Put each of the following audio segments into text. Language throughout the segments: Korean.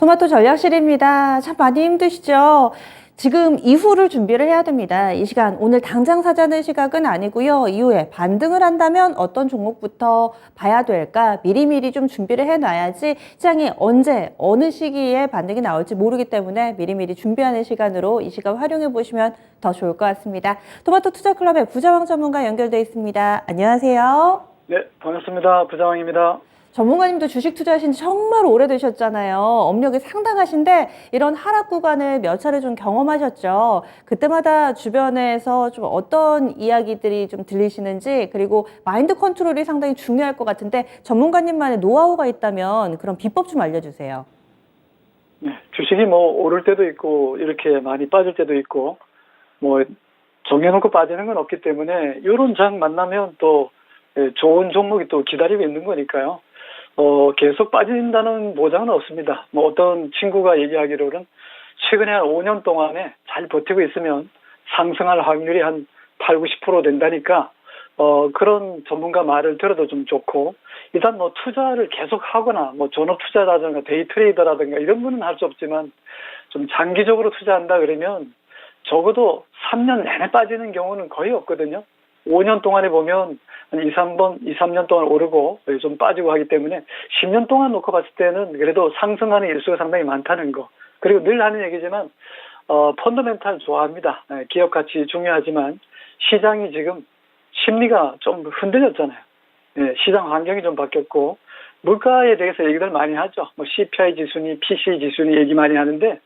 토마토 전략실입니다. 참 많이 힘드시죠? 지금 이후를 준비를 해야 됩니다. 이 시간 오늘 당장 사자는 시각은 아니고요. 이후에 반등을 한다면 어떤 종목부터 봐야 될까 미리미리 좀 준비를 해놔야지 시장이 언제 어느 시기에 반등이 나올지 모르기 때문에 미리미리 준비하는 시간으로 이 시간 활용해 보시면 더 좋을 것 같습니다. 토마토 투자클럽의 부자왕 전문가 연결돼 있습니다. 안녕하세요. 네, 반갑습니다. 부자왕입니다. 전문가님도 주식 투자하신 지 정말 오래되셨잖아요. 업력이 상당하신데 이런 하락 구간을 몇 차례 좀 경험하셨죠. 그때마다 주변에서 좀 어떤 이야기들이 좀 들리시는지, 그리고 마인드 컨트롤이 상당히 중요할 것 같은데 전문가님만의 노하우가 있다면 그런 비법 좀 알려주세요. 네, 주식이 오를 때도 있고 이렇게 많이 빠질 때도 있고 정해놓고 빠지는 건 없기 때문에 이런 장 만나면 또 좋은 종목이 또 기다리고 있는 거니까요. 계속 빠진다는 보장은 없습니다. 어떤 친구가 얘기하기로는 최근에 한 5년 동안에 잘 버티고 있으면 상승할 확률이 한 8, 90% 된다니까 그런 전문가 말을 들어도 좀 좋고, 일단 투자를 계속 하거나 전업 투자라든가 데이 트레이더라든가 이런 분은 할 수 없지만 좀 장기적으로 투자한다 그러면 적어도 3년 내내 빠지는 경우는 거의 없거든요. 5년 동안에 보면 한 2, 3년 동안 오르고 좀 빠지고 하기 때문에 10년 동안 놓고 봤을 때는 그래도 상승하는 일수가 상당히 많다는 거. 그리고 늘 하는 얘기지만 펀더멘탈 좋아합니다. 기업 가치 중요하지만 시장이 지금 심리가 좀 흔들렸잖아요. 시장 환경이 좀 바뀌었고 물가에 대해서 얘기들 많이 하죠. CPI 지수니 PCE 지수니 얘기 많이 하는데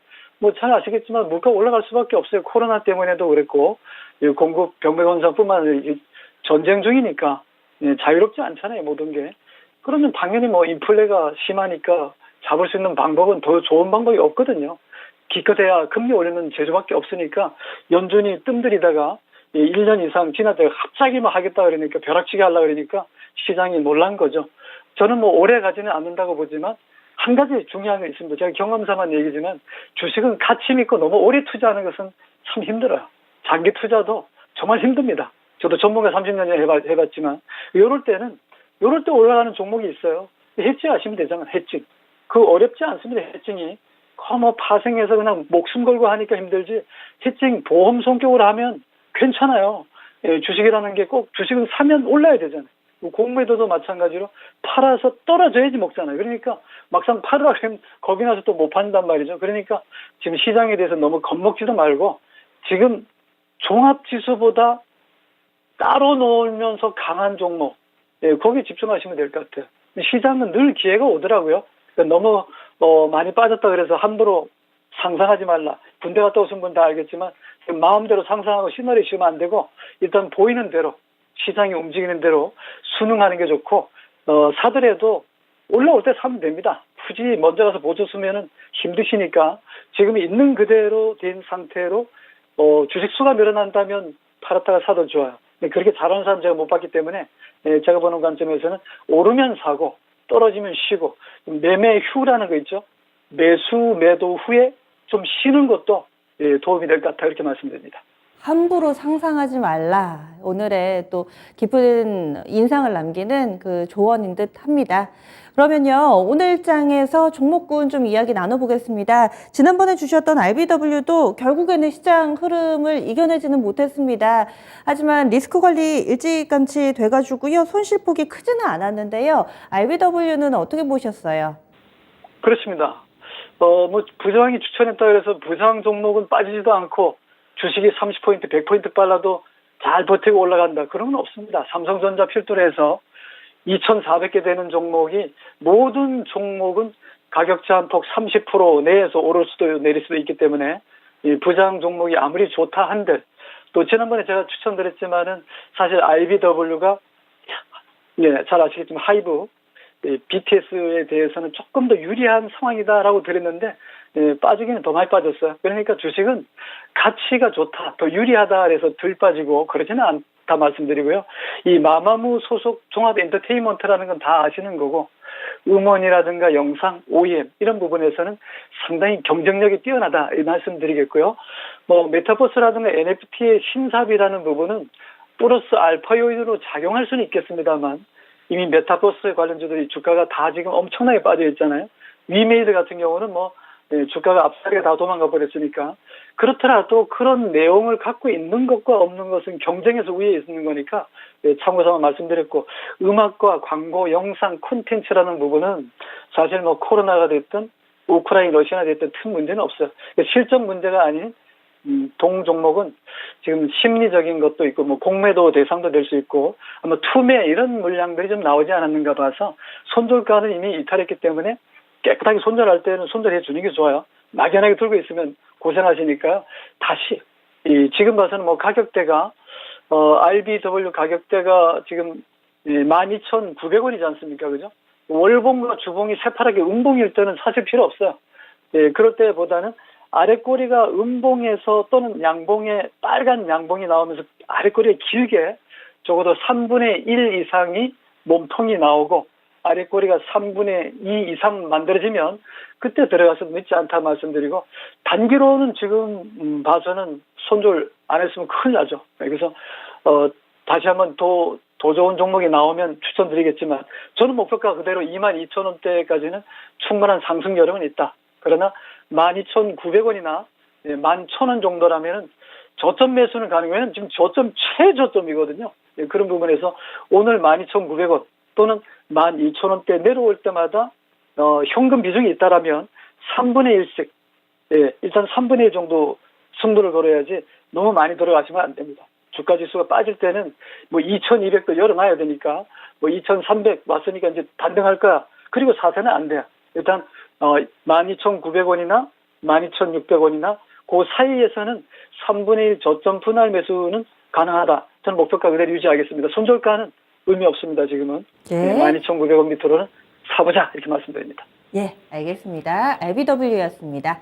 잘 아시겠지만 물가 올라갈 수밖에 없어요. 코로나 때문에도 그랬고 공급 병맥 현상뿐만 아니라 전쟁 중이니까 자유롭지 않잖아요, 모든 게. 그러면 당연히 인플레가 심하니까 잡을 수 있는 방법은 더 좋은 방법이 없거든요. 기껏해야 금리 올리는 제조밖에 없으니까 연준이 뜸들이다가 1년 이상 지났다가 갑자기 하겠다 그러니까 벼락치기 하려고 그러니까 시장이 놀란 거죠. 저는 오래 가지는 않는다고 보지만 한 가지 중요한 게 있습니다. 제가 경험사만 얘기지만 주식은 가치 믿고 너무 오래 투자하는 것은 참 힘들어요. 장기 투자도 정말 힘듭니다. 저도 전문가 30년 해봤지만 이럴 때 올라가는 종목이 있어요. 해칭 하시면 되잖아요. 해칭. 그거 어렵지 않습니다. 해칭이. 파생해서 그냥 목숨 걸고 하니까 힘들지, 해칭 보험 성격으로 하면 괜찮아요. 주식이라는 게 꼭 주식은 사면 올라야 되잖아요. 공매도도 마찬가지로 팔아서 떨어져야지 먹잖아요. 그러니까 막상 팔으라 하면 겁이 나서 또 못 판단 말이죠. 그러니까 지금 시장에 대해서 너무 겁먹지도 말고 지금 종합지수보다 따로 놓으면서 강한 종목, 거기에 집중하시면 될 것 같아요. 시장은 늘 기회가 오더라고요. 그러니까 너무 많이 빠졌다 그래서 함부로 상상하지 말라. 군대 갔다 오신 분 다 알겠지만 마음대로 상상하고 시나리오 씌우면 안 되고 일단 보이는 대로 시장이 움직이는 대로 순응하는 게 좋고, 사더라도 올라올 때 사면 됩니다. 굳이 먼저 가서 보조 쓰면은 힘드시니까 지금 있는 그대로 된 상태로 주식 수가 늘어난다면 팔았다가 사도 좋아요. 그렇게 잘하는 사람 제가 못 봤기 때문에 제가 보는 관점에서는 오르면 사고 떨어지면 쉬고, 매매 휴라는 거 있죠. 매수 매도 후에 좀 쉬는 것도 도움이 될 것 같다, 이렇게 말씀드립니다. 함부로 상상하지 말라. 오늘의 또 깊은 인상을 남기는 그 조언인 듯 합니다. 그러면요, 오늘 장에서 종목군 좀 이야기 나눠보겠습니다. 지난번에 주셨던 RBW도 결국에는 시장 흐름을 이겨내지는 못했습니다. 하지만 리스크 관리 일찌감치 돼가지고요, 손실폭이 크지는 않았는데요. RBW는 어떻게 보셨어요? 그렇습니다. 부장이 추천했다 그래서 부장 종목은 빠지지도 않고 주식이 30포인트, 100포인트 빨라도 잘 버티고 올라간다, 그런 건 없습니다. 삼성전자 필두로 해서 2,400개 되는 종목이, 모든 종목은 가격 제한폭 30% 내에서 오를 수도 내릴 수도 있기 때문에 이 부장 종목이 아무리 좋다 한들, 또 지난번에 제가 추천드렸지만은 사실 RBW가 잘 아시겠지만 하이브 BTS에 대해서는 조금 더 유리한 상황이다라고 드렸는데 빠지기는 더 많이 빠졌어요. 그러니까 주식은 가치가 좋다, 더 유리하다 그래서 덜 빠지고 그러지는 않다 말씀드리고요. 이 마마무 소속 종합 엔터테인먼트라는 건 다 아시는 거고, 음원이라든가 영상, OEM 이런 부분에서는 상당히 경쟁력이 뛰어나다, 이 말씀드리겠고요. 메타버스라든가 NFT의 신사비라는 부분은 플러스 알파 요인으로 작용할 수는 있겠습니다만 이미 메타버스 관련주들이 주가가 다 지금 엄청나게 빠져 있잖아요. 위메이드 같은 경우는 주가가 앞서게 다 도망가 버렸으니까. 그렇더라도 그런 내용을 갖고 있는 것과 없는 것은 경쟁에서 위에 있는 거니까 참고삼아 말씀드렸고, 음악과 광고, 영상, 콘텐츠라는 부분은 사실 뭐 코로나가 됐든 우크라이나, 러시아가 됐든 큰 문제는 없어요. 실적 문제가 아닌 동 종목은 지금 심리적인 것도 있고, 뭐 공매도 대상도 될 수 있고, 아마 투매 이런 물량들이 좀 나오지 않았는가 봐서 손절가는 이미 이탈했기 때문에 깨끗하게 손절할 때는 손절해 주는 게 좋아요. 막연하게 들고 있으면 고생하시니까요. 다시 지금 봐서는 뭐 가격대가 RBW 가격대가 지금 12,900원이지 않습니까? 그죠? 월봉과 주봉이 새파랗게 음봉일 때는 사실 필요 없어요. 그럴 때보다는 아랫꼬리가 음봉에서 또는 양봉에 빨간 양봉이 나오면서 아랫꼬리에 길게 적어도 3분의 1 이상이 몸통이 나오고 아랫꼬리가 3분의 2 이상 만들어지면 그때 들어가서 늦지 않다 말씀드리고, 단기로는 지금 봐서는 손절 안 했으면 큰일 나죠. 그래서 다시 한번 더 좋은 종목이 나오면 추천드리겠지만, 저는 목표가 그대로 22,000원대까지는 충분한 상승 여력은 있다. 그러나 12,900원이나 11,000원 정도라면은 저점 매수는 가능해요. 지금 저점 최저점이거든요. 그런 부분에서 오늘 12,900원 또는 12,000원대 내려올 때마다 현금 비중이 있다라면 3분의 1씩 일단 3분의 1 정도 승부를 걸어야지 너무 많이 들어가시면 안 됩니다. 주가 지수가 빠질 때는 뭐 2,200도 열어놔야 되니까 뭐 2,300 왔으니까 이제 반등할 거야. 그리고 사세는 안 돼요. 일단 12,900원이나 12,600원이나 그 사이에서는 3분의 1 저점 분할 매수는 가능하다. 저는 목표가 그대로 유지하겠습니다. 손절가는 의미 없습니다. 지금은. 네. 12,900원 밑으로는 사보자 이렇게 말씀드립니다. 예, 알겠습니다. LBW였습니다.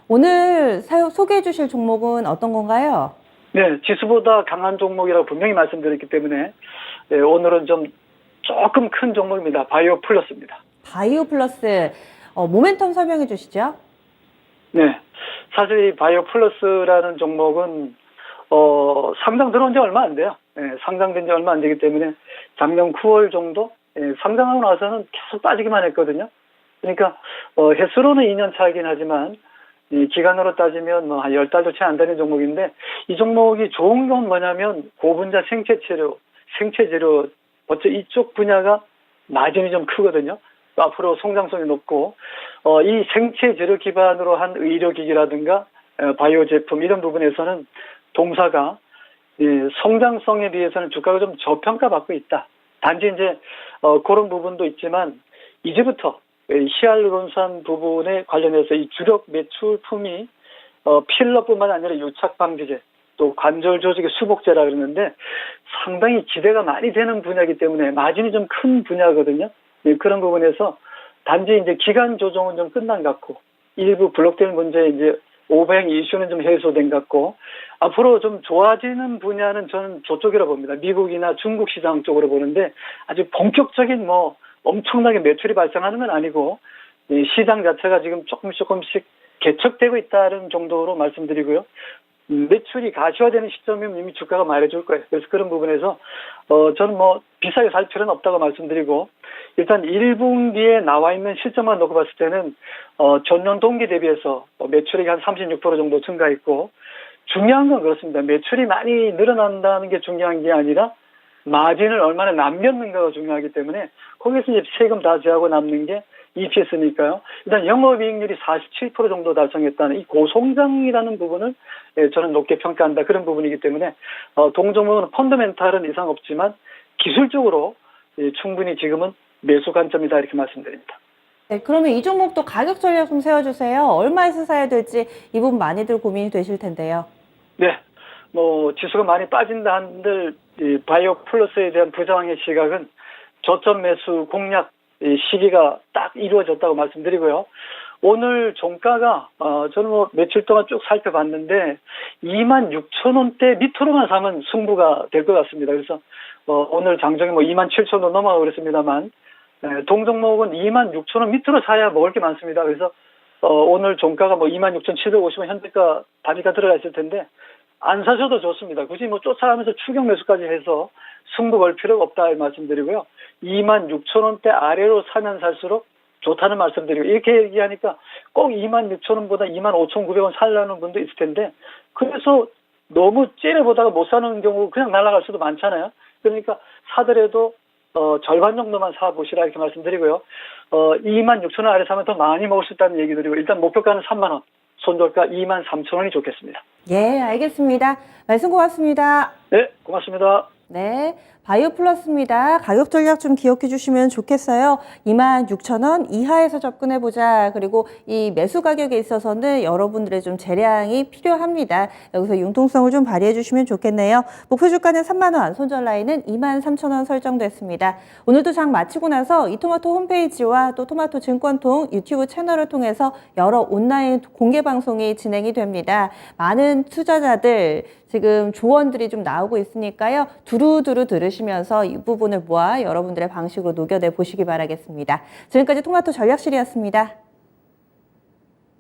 오늘 소개해 주실 종목은 어떤 건가요? 네, 지수보다 강한 종목이라고 분명히 말씀드렸기 때문에 오늘은 좀 조금 큰 종목입니다. 바이오 플러스입니다. 바이오 플러스, 모멘텀 설명해 주시죠. 네, 사실 이 바이오 플러스라는 종목은 상장 들어온 지 얼마 안 돼요. 상장된 지 얼마 안 되기 때문에 작년 9월 정도 상장하고 나서는 계속 빠지기만 했거든요. 그러니까 횟수로는 2년 차이긴 하지만 이 기간으로 따지면 뭐 한 10달도 채 안 되는 종목인데, 이 종목이 좋은 건 뭐냐면 고분자 생체치료, 생체재료 이쪽 분야가 마진이 좀 크거든요. 앞으로 성장성이 높고 이 생체재료 기반으로 한 의료기기라든가 바이오 제품 이런 부분에서는 동사가 성장성에 비해서는 주가가 좀 저평가받고 있다. 단지 이제 그런 부분도 있지만 이제부터 히알루론산 부분에 관련해서 이 주력 매출품이 필러뿐만 아니라 유착방지제, 또 관절 조직의 수복제라 그러는데 상당히 기대가 많이 되는 분야이기 때문에 마진이 좀 큰 분야거든요. 그런 부분에서 단지 이제 기간 조정은 좀 끝난 것 같고 일부 블록된 문제 이제 오버행 이슈는 좀 해소된 것 같고, 앞으로 좀 좋아지는 분야는 저는 저쪽이라고 봅니다. 미국이나 중국 시장 쪽으로 보는데 아주 본격적인 뭐 엄청나게 매출이 발생하는 건 아니고 시장 자체가 지금 조금씩 개척되고 있다는 정도로 말씀드리고요. 매출이 가시화되는 시점이면 이미 주가가 말해줄 거예요. 그래서 그런 부분에서 저는 뭐 비싸게 살 필요는 없다고 말씀드리고, 일단 1분기에 나와 있는 실적만 놓고 봤을 때는 전년 동기 대비해서 매출이 한 36% 정도 증가했고, 중요한 건 그렇습니다. 매출이 많이 늘어난다는 게 중요한 게 아니라 마진을 얼마나 남겼는가가 중요하기 때문에 거기서 이제 세금 다 제하고 남는 게 EPS니까요. 일단 영업이익률이 47% 정도 달성했다는 이 고성장이라는 부분을 저는 높게 평가한다. 그런 부분이기 때문에 동종목은 펀더멘탈은 이상 없지만 기술적으로 충분히 지금은 매수 관점이다 이렇게 말씀드립니다. 네, 그러면 이 종목도 가격 전략 좀 세워주세요. 얼마에서 사야 될지 이 부분 많이들 고민이 되실 텐데요. 네, 뭐 지수가 많이 빠진다 한들 바이오 플러스에 대한 부장의 시각은 저점 매수 공략 시기가 딱 이루어졌다고 말씀드리고요. 오늘 종가가 저는 뭐 며칠 동안 쭉 살펴봤는데 26,000원대 밑으로만 사면 승부가 될 것 같습니다. 그래서 오늘 장중에 뭐 27,000원 넘어가고 그랬습니다만 동종목은 26,000원 밑으로 사야 먹을 게 많습니다. 그래서 오늘 종가가 뭐 26,750원 현재가 단위가 들어가 있을 텐데 안 사셔도 좋습니다. 굳이 뭐 쫓아가면서 추격 매수까지 해서 승부 걸 필요가 없다 말씀드리고요. 26,000원대 아래로 사면 살수록 좋다는 말씀드리고, 이렇게 얘기하니까 꼭 26,000원보다 25,900원 살라는 분도 있을 텐데 그래서 너무 째려보다가 못 사는 경우 그냥 날아갈 수도 많잖아요. 그러니까 사더라도 절반 정도만 사보시라 이렇게 말씀드리고요. 26,000원 아래 사면 더 많이 먹을 수 있다는 얘기 드리고 일단 목표가는 3만 원, 손절가 23,000원이 좋겠습니다. 예, 알겠습니다. 말씀 고맙습니다. 네, 고맙습니다. 네, 바이오 플러스입니다. 가격 전략 좀 기억해 주시면 좋겠어요. 26,000원 이하에서 접근해 보자. 그리고 이 매수 가격에 있어서는 여러분들의 좀 재량이 필요합니다. 여기서 융통성을 좀 발휘해 주시면 좋겠네요. 목표 주가는 3만 원, 손절 라인은 23,000원 설정됐습니다. 오늘도 장 마치고 나서 이토마토 홈페이지와 또 토마토 증권통 유튜브 채널을 통해서 여러 온라인 공개 방송이 진행이 됩니다. 많은 투자자들 지금 조언들이 좀 나오고 있으니까요. 두루두루 들으시면서 이 부분을 모아 여러분들의 방식으로 녹여내 보시기 바라겠습니다. 지금까지 토마토 전략실이었습니다.